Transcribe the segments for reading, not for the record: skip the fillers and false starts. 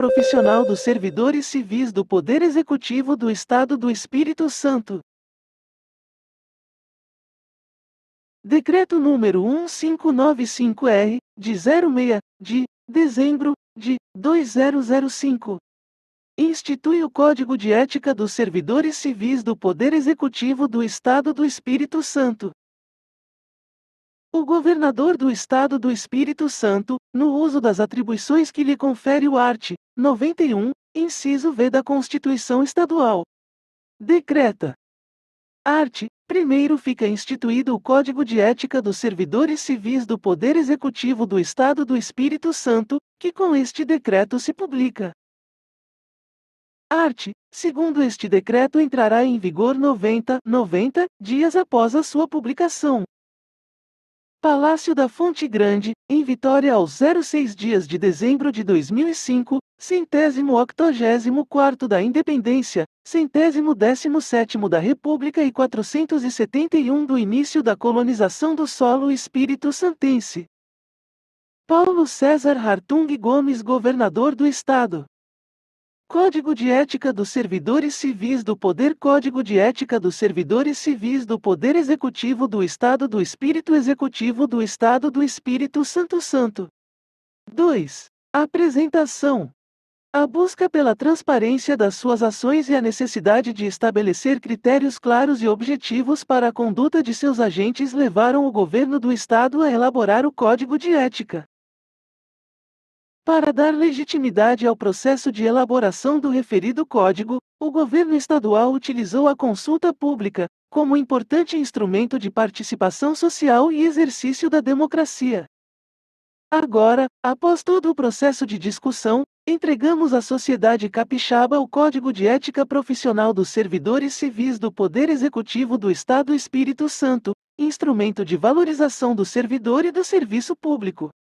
Profissional dos Servidores Civis do Poder Executivo do Estado do Espírito Santo. Decreto número 1595-R, de 06, de dezembro, de 2005. Institui o Código de Ética dos Servidores Civis do Poder Executivo do Estado do Espírito Santo. O governador do Estado do Espírito Santo, no uso das atribuições que lhe confere o art. 91, inciso V da Constituição Estadual, decreta: art. 1º fica instituído o Código de Ética dos Servidores Civis do Poder Executivo do Estado do Espírito Santo, que com este decreto se publica. art. 2º este decreto entrará em vigor 90 dias após a sua publicação. Palácio da Fonte Grande, em Vitória aos 06 dias de dezembro de 2005, 184º da Independência, 117º da República e 471 do início da colonização do solo espírito-santense. Paulo César Hartung Gomes, governador do Estado. Código de Ética dos Servidores Civis do Poder. Código de Ética dos Servidores Civis do Poder Executivo do Estado do Espírito Executivo do Estado do Espírito Santo. 2. Apresentação. A busca pela transparência das suas ações e a necessidade de estabelecer critérios claros e objetivos para a conduta de seus agentes levaram o governo do Estado a elaborar o Código de Ética. Para dar legitimidade ao processo de elaboração do referido código, o governo estadual utilizou a consulta pública, como importante instrumento de participação social e exercício da democracia. Agora, após todo o processo de discussão, entregamos à sociedade capixaba o Código de Ética Profissional dos Servidores Civis do Poder Executivo do Estado do Espírito Santo, instrumento de valorização do servidor e do serviço público.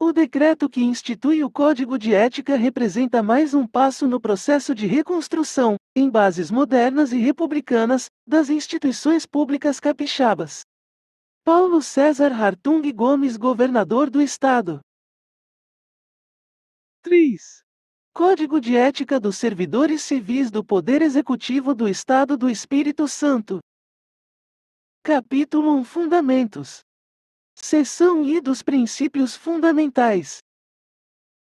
O decreto que institui o Código de Ética representa mais um passo no processo de reconstrução, em bases modernas e republicanas, das instituições públicas capixabas. Paulo César Hartung Gomes, governador do Estado. 3. Código de Ética dos Servidores Civis do Poder Executivo do Estado do Espírito Santo. Capítulo 1. Fundamentos. Seção I dos Princípios Fundamentais.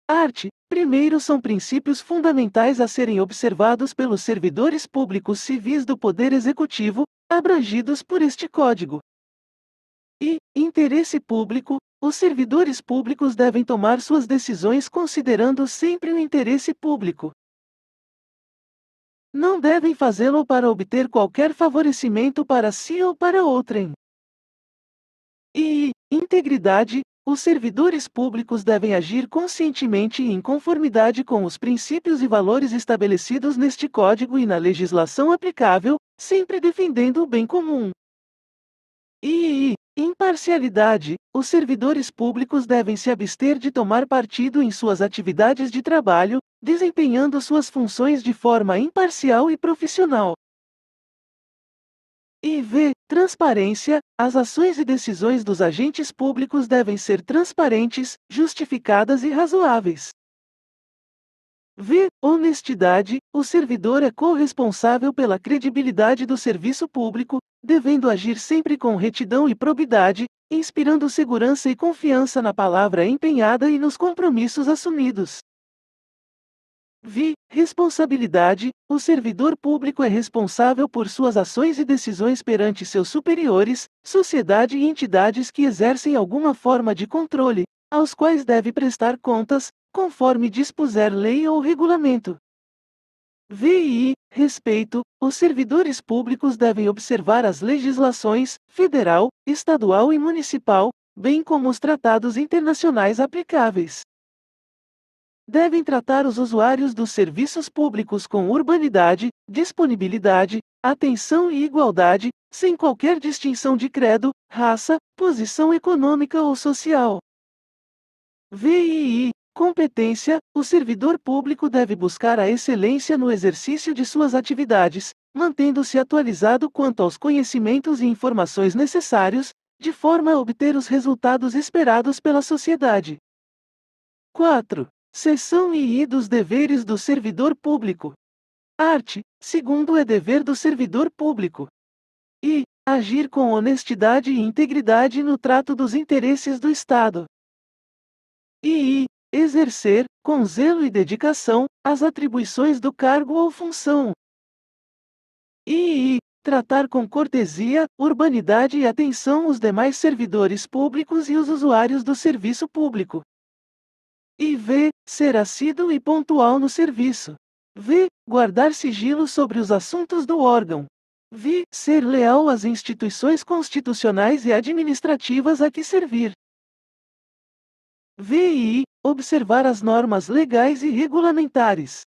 Art. 1º são princípios fundamentais a serem observados pelos servidores públicos civis do Poder Executivo, abrangidos por este Código. E, interesse público, os servidores públicos devem tomar suas decisões considerando sempre o interesse público. Não devem fazê-lo para obter qualquer favorecimento para si ou para outrem. E, integridade, os servidores públicos devem agir conscientemente e em conformidade com os princípios e valores estabelecidos neste Código e na legislação aplicável, sempre defendendo o bem comum. E, imparcialidade, os servidores públicos devem se abster de tomar partido em suas atividades de trabalho, desempenhando suas funções de forma imparcial e profissional. E transparência, as ações e decisões dos agentes públicos devem ser transparentes, justificadas e razoáveis. Honestidade, o servidor é corresponsável pela credibilidade do serviço público, devendo agir sempre com retidão e probidade, inspirando segurança e confiança na palavra empenhada e nos compromissos assumidos. Responsabilidade, o servidor público é responsável por suas ações e decisões perante seus superiores, sociedade e entidades que exercem alguma forma de controle, aos quais deve prestar contas, conforme dispuser lei ou regulamento. Respeito, os servidores públicos devem observar as legislações, federal, estadual e municipal, bem como os tratados internacionais aplicáveis. Devem tratar os usuários dos serviços públicos com urbanidade, disponibilidade, atenção e igualdade, sem qualquer distinção de credo, raça, posição econômica ou social. Competência, o servidor público deve buscar a excelência no exercício de suas atividades, mantendo-se atualizado quanto aos conhecimentos e informações necessários, de forma a obter os resultados esperados pela sociedade. 4. Seção II dos deveres do servidor público. Art. 2º é dever do servidor público. I. Agir com honestidade e integridade no trato dos interesses do Estado. II. Exercer, com zelo e dedicação, as atribuições do cargo ou função. II. Tratar com cortesia, urbanidade e atenção os demais servidores públicos e os usuários do serviço público. IV. Ser assíduo e pontual no serviço. V. Guardar sigilo sobre os assuntos do órgão. V. Ser leal às instituições constitucionais e administrativas a que servir. VI. Observar as normas legais e regulamentares.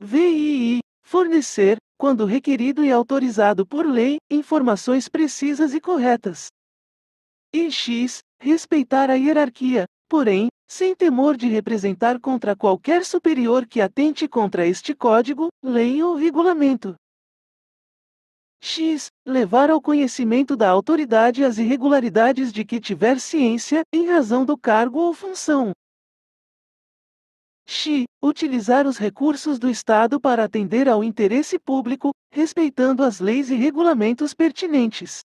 VII. Fornecer, quando requerido e autorizado por lei, informações precisas e corretas. X. Respeitar a hierarquia, porém, sem temor de representar contra qualquer superior que atente contra este código, lei ou regulamento. X. Levar ao conhecimento da autoridade as irregularidades de que tiver ciência, em razão do cargo ou função. X. Utilizar os recursos do Estado para atender ao interesse público, respeitando as leis e regulamentos pertinentes.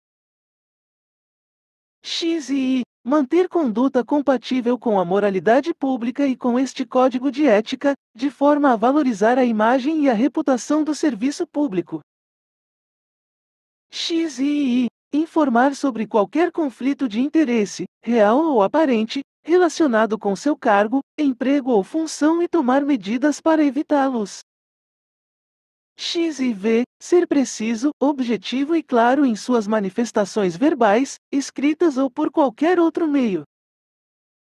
X e I. Manter conduta compatível com a moralidade pública e com este código de ética, de forma a valorizar a imagem e a reputação do serviço público. X e I. Informar sobre qualquer conflito de interesse, real ou aparente, relacionado com seu cargo, emprego ou função e tomar medidas para evitá-los. X e V. Ser preciso, objetivo e claro em suas manifestações verbais, escritas ou por qualquer outro meio.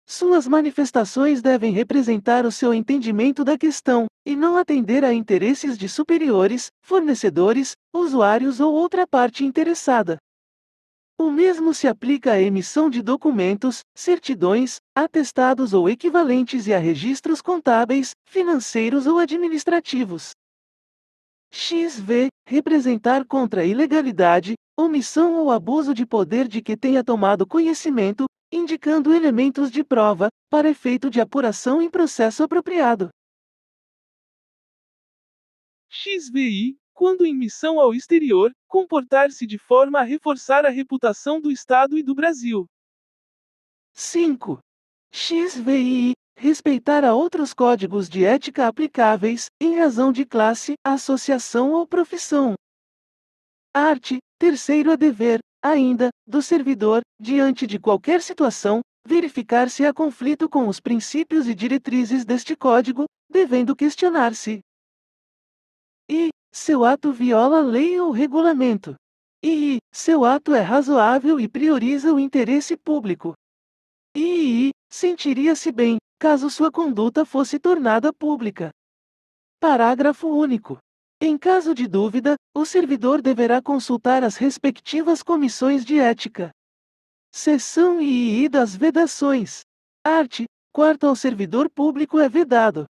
Suas manifestações devem representar o seu entendimento da questão, e não atender a interesses de superiores, fornecedores, usuários ou outra parte interessada. O mesmo se aplica à emissão de documentos, certidões, atestados ou equivalentes e a registros contábeis, financeiros ou administrativos. XV. Representar contra a ilegalidade, omissão ou abuso de poder de que tenha tomado conhecimento, indicando elementos de prova, para efeito de apuração em processo apropriado. XVI. Quando em missão ao exterior, comportar-se de forma a reforçar a reputação do Estado e do Brasil. 5. XVI. Respeitar a outros códigos de ética aplicáveis, em razão de classe, associação ou profissão. Art. 3º é dever, ainda, do servidor, diante de qualquer situação, verificar se há conflito com os princípios e diretrizes deste código, devendo questionar-se: I. Seu ato viola lei ou regulamento. I. Seu ato é razoável e prioriza o interesse público. I. Sentiria-se bem, caso sua conduta fosse tornada pública. Parágrafo único. Em caso de dúvida, o servidor deverá consultar as respectivas comissões de ética. Seção II das vedações. Art. 4º ao servidor público é vedado: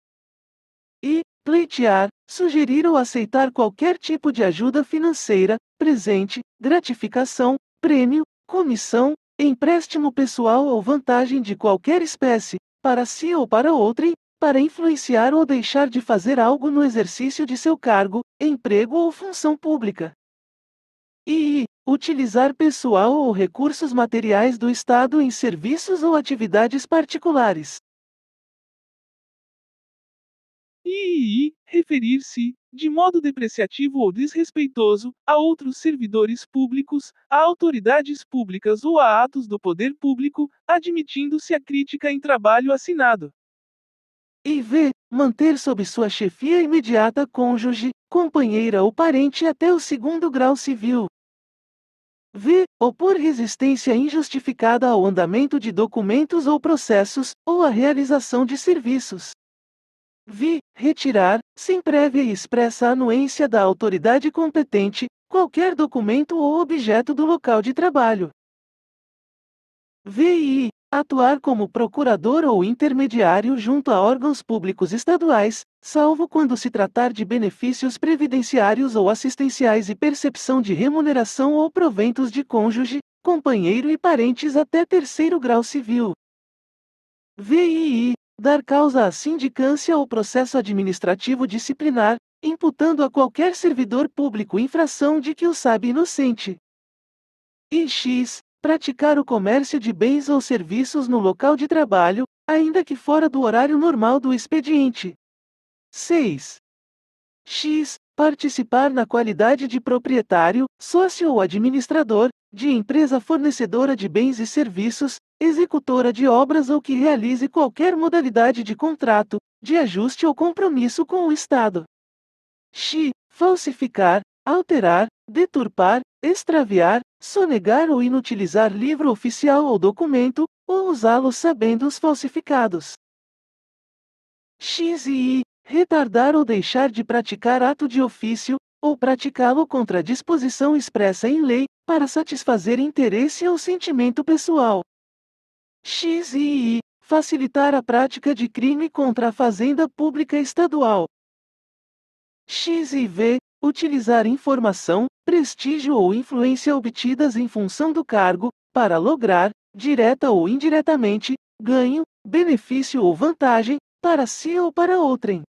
I. Pleitear, sugerir ou aceitar qualquer tipo de ajuda financeira, presente, gratificação, prêmio, comissão, empréstimo pessoal ou vantagem de qualquer espécie, para si ou para outrem, para influenciar ou deixar de fazer algo no exercício de seu cargo, emprego ou função pública. II. Utilizar pessoal ou recursos materiais do Estado em serviços ou atividades particulares. II. Referir-se, de modo depreciativo ou desrespeitoso, a outros servidores públicos, a autoridades públicas ou a atos do poder público, admitindo-se a crítica em trabalho assinado. IV. Manter sob sua chefia imediata cônjuge, companheira ou parente até o 2º grau civil. V. Opor resistência injustificada ao andamento de documentos ou processos, ou à realização de serviços. V. Retirar, sem prévia e expressa anuência da autoridade competente, qualquer documento ou objeto do local de trabalho. VI. Atuar como procurador ou intermediário junto a órgãos públicos estaduais, salvo quando se tratar de benefícios previdenciários ou assistenciais e percepção de remuneração ou proventos de cônjuge, companheiro e parentes até 3º grau civil. VII. Dar causa à sindicância ou processo administrativo disciplinar, imputando a qualquer servidor público infração de que o sabe inocente. E x. Praticar o comércio de bens ou serviços no local de trabalho, ainda que fora do horário normal do expediente. 6. X. Participar na qualidade de proprietário, sócio ou administrador, de empresa fornecedora de bens e serviços, executora de obras ou que realize qualquer modalidade de contrato, de ajuste ou compromisso com o Estado. X. Falsificar, alterar, deturpar, extraviar, sonegar ou inutilizar livro oficial ou documento, ou usá-los sabendo os falsificados. X e I. Retardar ou deixar de praticar ato de ofício, ou praticá-lo contra disposição expressa em lei, para satisfazer interesse ou sentimento pessoal. X e I. Facilitar a prática de crime contra a fazenda pública estadual. X e V. Utilizar informação, prestígio ou influência obtidas em função do cargo, para lograr, direta ou indiretamente, ganho, benefício ou vantagem, para si ou para outrem.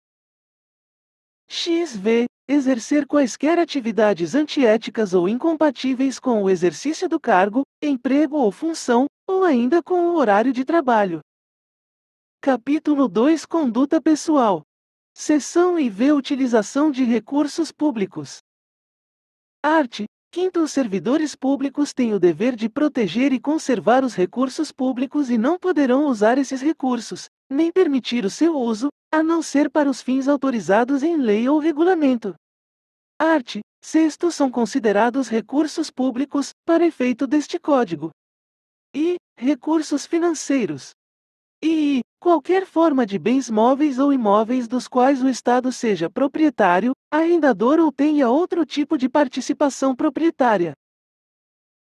XV. Exercer quaisquer atividades antiéticas ou incompatíveis com o exercício do cargo, emprego ou função, ou ainda com o horário de trabalho. Capítulo 2. Conduta pessoal. Seção IV. Utilização de recursos públicos. Art. 5º. Os servidores públicos têm o dever de proteger e conservar os recursos públicos e não poderão usar esses recursos, nem permitir o seu uso, a não ser para os fins autorizados em lei ou regulamento. Art. 6º. São considerados recursos públicos, para efeito deste Código. I. Recursos financeiros. I. Qualquer forma de bens móveis ou imóveis dos quais o Estado seja proprietário, arrendador ou tenha outro tipo de participação proprietária.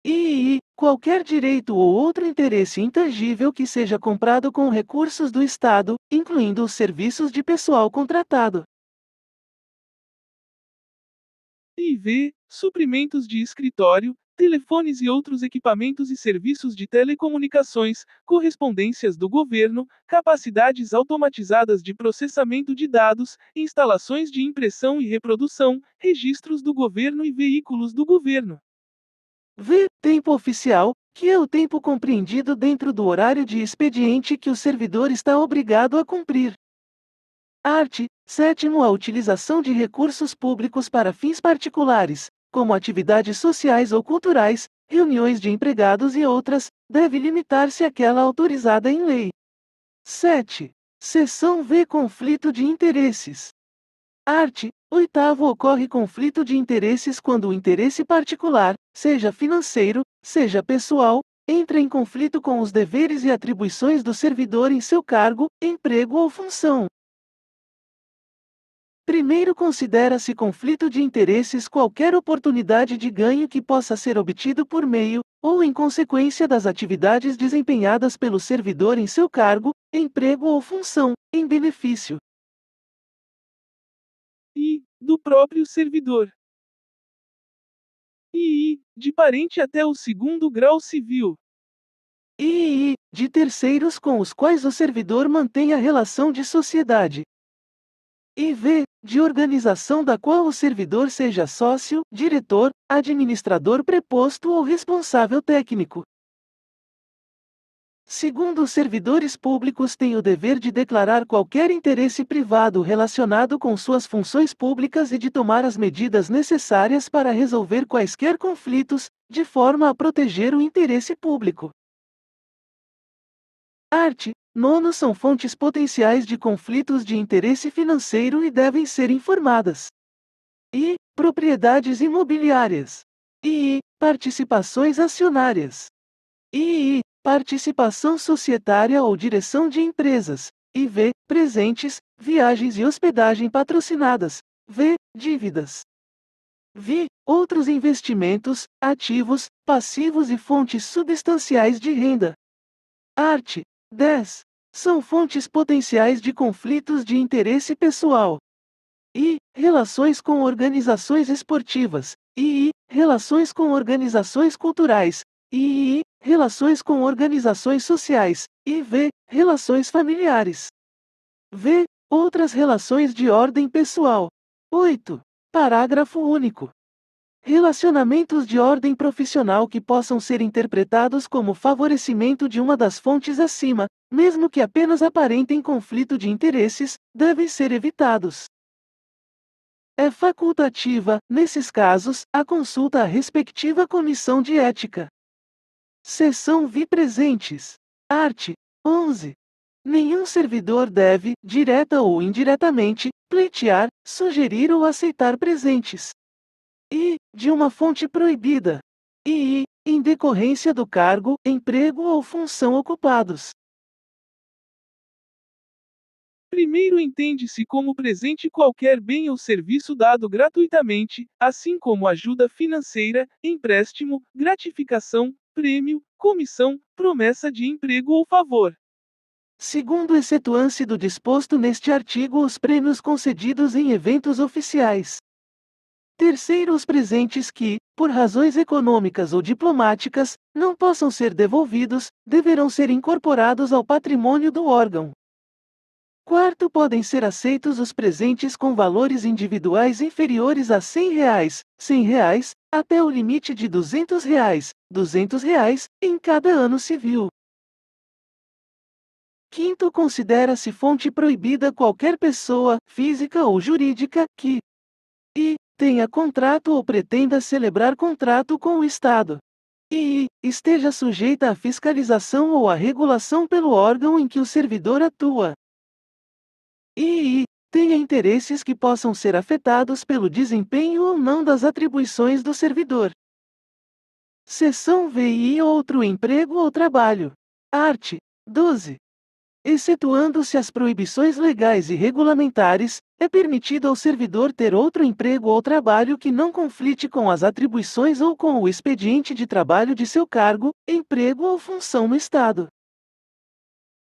I. Qualquer direito ou outro interesse intangível que seja comprado com recursos do Estado, incluindo os serviços de pessoal contratado. IV. Suprimentos de escritório, telefones e outros equipamentos e serviços de telecomunicações, correspondências do governo, capacidades automatizadas de processamento de dados, instalações de impressão e reprodução, registros do governo e veículos do governo. V. Tempo oficial, que é o tempo compreendido dentro do horário de expediente que o servidor está obrigado a cumprir. Art. 7º. A utilização de recursos públicos para fins particulares, como atividades sociais ou culturais, reuniões de empregados e outras, deve limitar-se àquela autorizada em lei. 7. Seção V. Conflito de interesses. Art. 8º. Ocorre conflito de interesses quando o interesse particular, seja financeiro, seja pessoal, entra em conflito com os deveres e atribuições do servidor em seu cargo, emprego ou função. Primeiro, considera-se conflito de interesses qualquer oportunidade de ganho que possa ser obtido por meio, ou em consequência das atividades desempenhadas pelo servidor em seu cargo, emprego ou função, em benefício I. Do próprio servidor. II. De parente até o 2º grau civil. II. De terceiros com os quais o servidor mantém a relação de sociedade. IV. De organização da qual o servidor seja sócio, diretor, administrador preposto ou responsável técnico. Segundo, os servidores públicos têm o dever de declarar qualquer interesse privado relacionado com suas funções públicas e de tomar as medidas necessárias para resolver quaisquer conflitos, de forma a proteger o interesse público. Art. 9. São fontes potenciais de conflitos de interesse financeiro e devem ser informadas. I. Propriedades imobiliárias. I. Participações acionárias. I. Participação societária ou direção de empresas. IV. Presentes, viagens e hospedagem patrocinadas. V. Dívidas. V. Outros investimentos, ativos, passivos e fontes substanciais de renda. Art. 10. São fontes potenciais de conflitos de interesse pessoal. I. Relações com organizações esportivas. II. Relações com organizações culturais. II. Relações com organizações sociais. IV. Relações familiares. V. Outras relações de ordem pessoal. 8. Parágrafo único. Relacionamentos de ordem profissional que possam ser interpretados como favorecimento de uma das fontes acima, mesmo que apenas aparentem conflito de interesses, devem ser evitados. É facultativa, nesses casos, a consulta à respectiva comissão de ética. Seção Vi Presentes. Art. 11. Nenhum servidor deve, direta ou indiretamente, pleitear, sugerir ou aceitar presentes. E, de uma fonte proibida. E, em decorrência do cargo, emprego ou função ocupados. Primeiro entende-se como presente qualquer bem ou serviço dado gratuitamente, assim como ajuda financeira, empréstimo, gratificação, prêmio, comissão, promessa de emprego ou favor. Segundo excetuância do disposto neste artigo, os prêmios concedidos em eventos oficiais. Terceiro, os presentes que, por razões econômicas ou diplomáticas, não possam ser devolvidos, deverão ser incorporados ao patrimônio do órgão. Quarto, podem ser aceitos os presentes com valores individuais inferiores a R$ 100, R$ 100, até o limite de R$ 200, R$ 200, em cada ano civil. Quinto, considera-se fonte proibida qualquer pessoa, física ou jurídica, que tenha contrato ou pretenda celebrar contrato com o Estado. E esteja sujeita à fiscalização ou à regulação pelo órgão em que o servidor atua. E tenha interesses que possam ser afetados pelo desempenho ou não das atribuições do servidor. Seção VI Outro emprego ou trabalho. Art. 12. Excetuando-se as proibições legais e regulamentares, é permitido ao servidor ter outro emprego ou trabalho que não conflite com as atribuições ou com o expediente de trabalho de seu cargo, emprego ou função no Estado.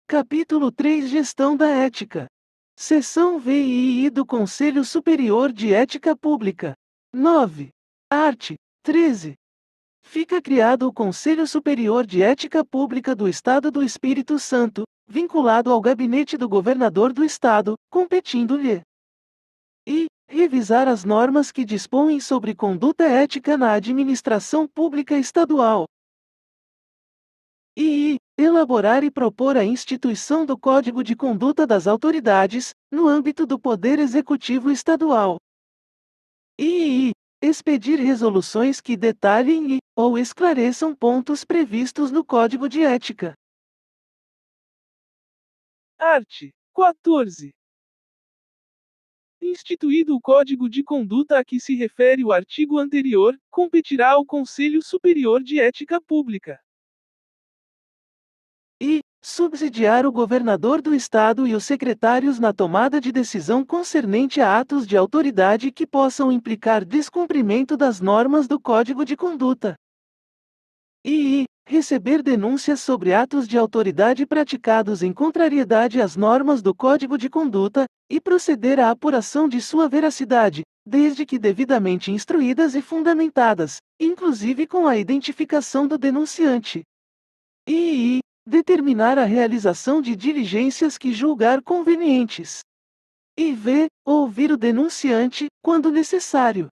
Capítulo 3 Gestão da Ética. Seção VII do Conselho Superior de Ética Pública. 9. Art. 13. Fica criado o Conselho Superior de Ética Pública do Estado do Espírito Santo, vinculado ao gabinete do governador do Estado, competindo-lhe e revisar as normas que dispõem sobre conduta ética na administração pública estadual. E elaborar e propor a instituição do Código de Conduta das Autoridades, no âmbito do Poder Executivo Estadual. E expedir resoluções que detalhem ou esclareçam pontos previstos no Código de Ética. Art. 14. Instituído o Código de Conduta a que se refere o artigo anterior, competirá ao Conselho Superior de Ética Pública. E subsidiar o governador do Estado e os secretários na tomada de decisão concernente a atos de autoridade que possam implicar descumprimento das normas do Código de Conduta. E receber denúncias sobre atos de autoridade praticados em contrariedade às normas do Código de Conduta, e proceder à apuração de sua veracidade, desde que devidamente instruídas e fundamentadas, inclusive com a identificação do denunciante. E determinar a realização de diligências que julgar convenientes. E ouvir o denunciante, quando necessário.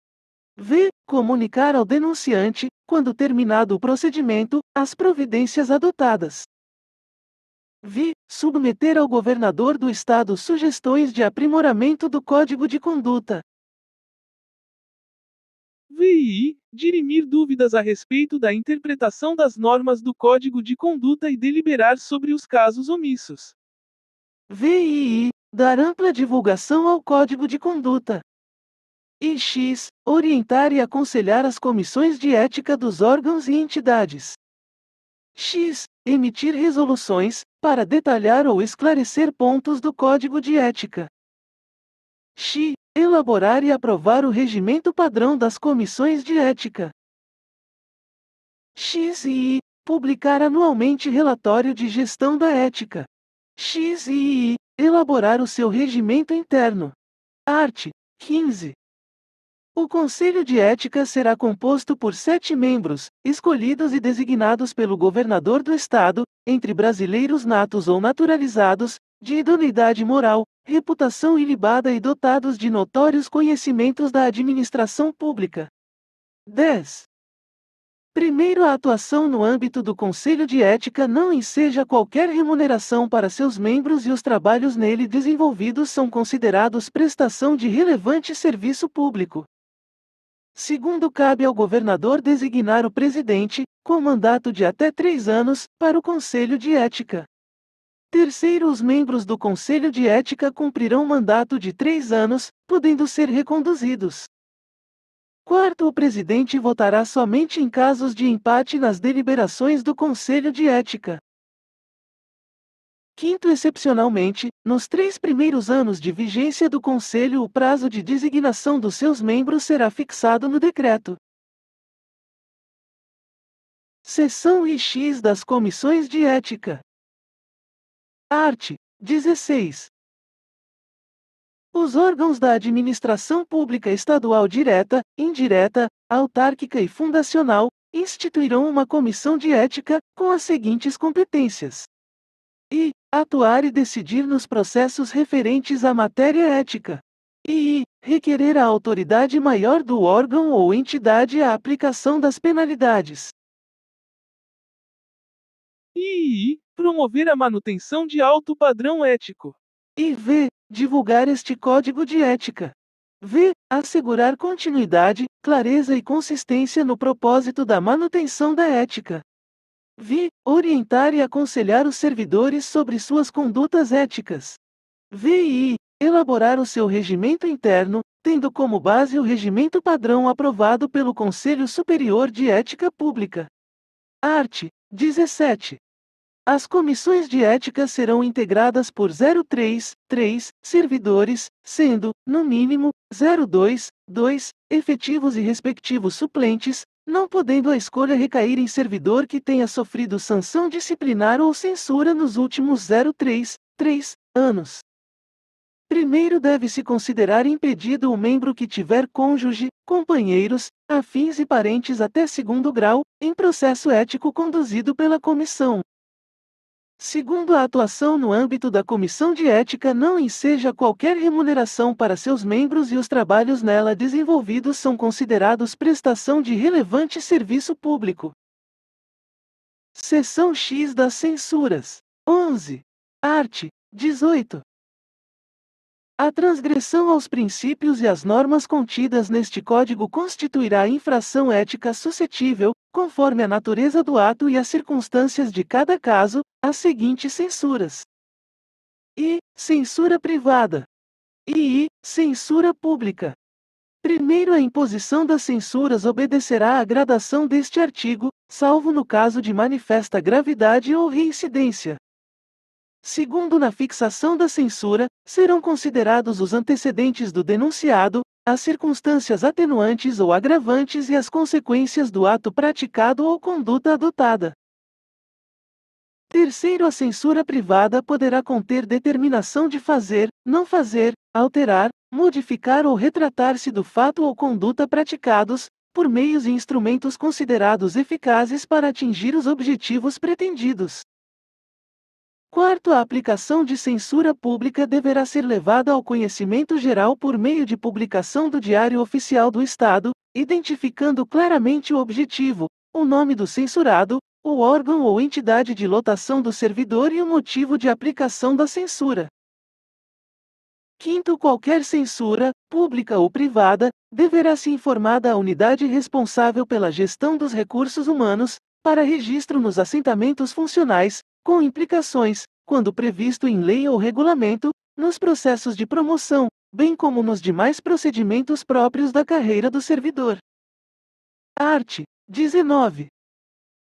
Comunicar ao denunciante, quando terminado o procedimento, as providências adotadas. Submeter ao governador do Estado sugestões de aprimoramento do Código de Conduta. Dirimir dúvidas a respeito da interpretação das normas do Código de Conduta e deliberar sobre os casos omissos. Dar ampla divulgação ao Código de Conduta. Orientar e aconselhar as comissões de ética dos órgãos e entidades. Emitir resoluções, para detalhar ou esclarecer pontos do Código de Ética. Elaborar e aprovar o regimento padrão das comissões de ética. Publicar anualmente relatório de gestão da ética. Elaborar o seu regimento interno. Art. 15. O Conselho de Ética será composto por 7 membros, escolhidos e designados pelo governador do Estado, entre brasileiros natos ou naturalizados, de idoneidade moral, reputação ilibada e dotados de notórios conhecimentos da administração pública. 10. Primeiro, a atuação no âmbito do Conselho de Ética não enseja qualquer remuneração para seus membros e os trabalhos nele desenvolvidos são considerados prestação de relevante serviço público. Segundo, cabe ao governador designar o presidente, com mandato de até 3 anos, para o Conselho de Ética. Terceiro, os membros do Conselho de Ética cumprirão mandato de 3 anos, podendo ser reconduzidos. Quarto, o presidente votará somente em casos de empate nas deliberações do Conselho de Ética. Quinto, excepcionalmente, nos 3 primeiros anos de vigência do Conselho, o prazo de designação dos seus membros será fixado no decreto. Seção X das Comissões de Ética. Art. 16. Os órgãos da administração pública estadual direta, indireta, autárquica e fundacional, instituirão uma comissão de ética, com as seguintes competências. I. Atuar e decidir nos processos referentes à matéria ética. E. Requerer à autoridade maior do órgão ou entidade a aplicação das penalidades. I. Promover a manutenção de alto padrão ético. E V. Divulgar este código de ética. V. Assegurar continuidade, clareza e consistência no propósito da manutenção da ética. V. Orientar e aconselhar os servidores sobre suas condutas éticas. VI. Elaborar o seu regimento interno, tendo como base o regimento padrão aprovado pelo Conselho Superior de Ética Pública. Art. 17. As comissões de ética serão integradas por 03, 3 servidores, sendo, no mínimo, 02, 2 efetivos e respectivos suplentes, não podendo a escolha recair em servidor que tenha sofrido sanção disciplinar ou censura nos últimos 03, 3 anos. Primeiro, deve-se considerar impedido o membro que tiver cônjuge, companheiros, afins e parentes até 2º grau, em processo ético conduzido pela comissão. Segundo, a atuação no âmbito da Comissão de Ética não enseja qualquer remuneração para seus membros e os trabalhos nela desenvolvidos são considerados prestação de relevante serviço público. Seção X das censuras. 11. Art. 18. A transgressão aos princípios e às normas contidas neste Código constituirá infração ética suscetível, conforme a natureza do ato e as circunstâncias de cada caso, as seguintes censuras. I. Censura privada. E I. Censura pública. Primeiro, a imposição das censuras obedecerá à gradação deste artigo, salvo no caso de manifesta gravidade ou reincidência. Segundo, na fixação da censura, serão considerados os antecedentes do denunciado, as circunstâncias atenuantes ou agravantes e as consequências do ato praticado ou conduta adotada. Terceiro, a censura privada poderá conter determinação de fazer, não fazer, alterar, modificar ou retratar-se do fato ou conduta praticados, por meios e instrumentos considerados eficazes para atingir os objetivos pretendidos. Quarto, a aplicação de censura pública deverá ser levada ao conhecimento geral por meio de publicação do Diário Oficial do Estado, identificando claramente o objetivo, o nome do censurado, o órgão ou entidade de lotação do servidor e o motivo de aplicação da censura. Quinto, qualquer censura, pública ou privada, deverá ser informada à unidade responsável pela gestão dos recursos humanos, para registro nos assentamentos funcionais, com implicações, quando previsto em lei ou regulamento, nos processos de promoção, bem como nos demais procedimentos próprios da carreira do servidor. Art. 19.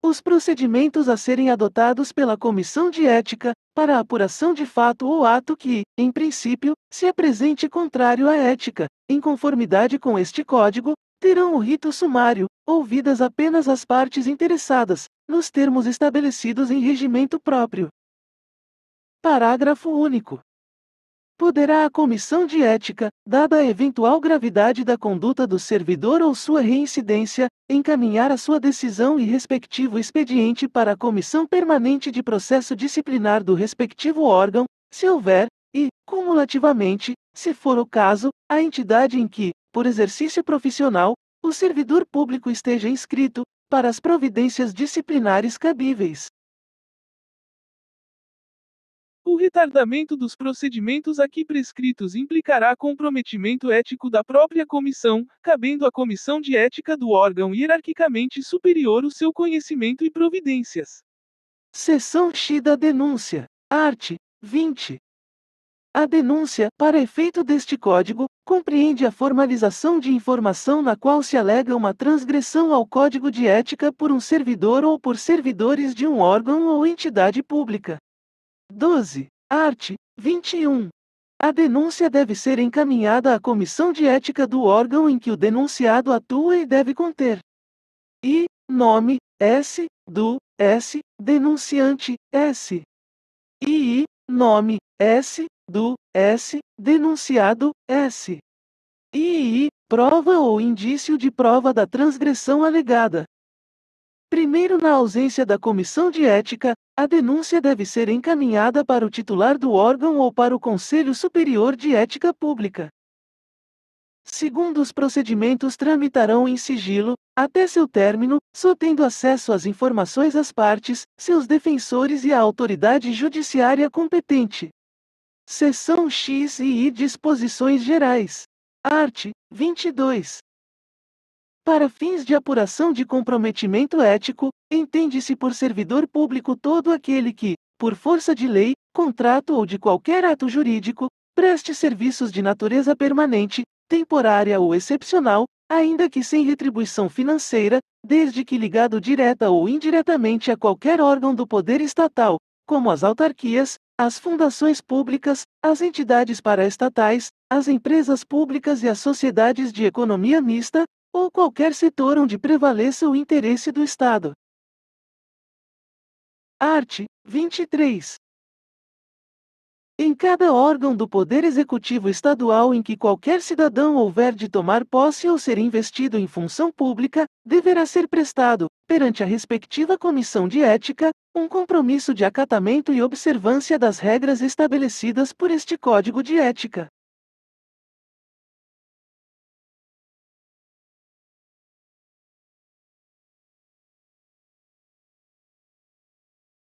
Os procedimentos a serem adotados pela Comissão de Ética, para a apuração de fato ou ato que, em princípio, se apresente contrário à ética, em conformidade com este Código, terão o rito sumário, ouvidas apenas as partes interessadas, nos termos estabelecidos em regimento próprio. Parágrafo único. Poderá a Comissão de Ética, dada a eventual gravidade da conduta do servidor ou sua reincidência, encaminhar a sua decisão e respectivo expediente para a Comissão Permanente de Processo Disciplinar do respectivo órgão, se houver, e, cumulativamente, se for o caso, a entidade em que, por exercício profissional, o servidor público esteja inscrito, para as providências disciplinares cabíveis. O retardamento dos procedimentos aqui prescritos implicará comprometimento ético da própria comissão, cabendo à comissão de ética do órgão hierarquicamente superior o seu conhecimento e providências. Seção X da denúncia. Art. 20. A denúncia, para efeito deste Código, compreende a formalização de informação na qual se alega uma transgressão ao Código de Ética por um servidor ou por servidores de um órgão ou entidade pública. 12. Art. 21. A denúncia deve ser encaminhada à Comissão de Ética do órgão em que o denunciado atua e deve conter I. Nome, S. Do, S. Denunciante, S. II. Nome, S. Do, S. Denunciado, S. II. Prova ou indício de prova da transgressão alegada. Primeiro, na ausência da Comissão de Ética, a denúncia deve ser encaminhada para o titular do órgão ou para o Conselho Superior de Ética Pública. Segundo, os procedimentos tramitarão em sigilo, até seu término, só tendo acesso às informações as partes, seus defensores e a autoridade judiciária competente. Seção X e I. Disposições Gerais. Art. 22. Para fins de apuração de comprometimento ético, entende-se por servidor público todo aquele que, por força de lei, contrato ou de qualquer ato jurídico, preste serviços de natureza permanente, temporária ou excepcional, ainda que sem retribuição financeira, desde que ligado direta ou indiretamente a qualquer órgão do poder estatal, como as autarquias, as fundações públicas, as entidades paraestatais, as empresas públicas e as sociedades de economia mista, ou qualquer setor onde prevaleça o interesse do Estado. Art. 23. Em cada órgão do Poder Executivo Estadual em que qualquer cidadão houver de tomar posse ou ser investido em função pública, deverá ser prestado, perante a respectiva Comissão de Ética, um compromisso de acatamento e observância das regras estabelecidas por este Código de Ética.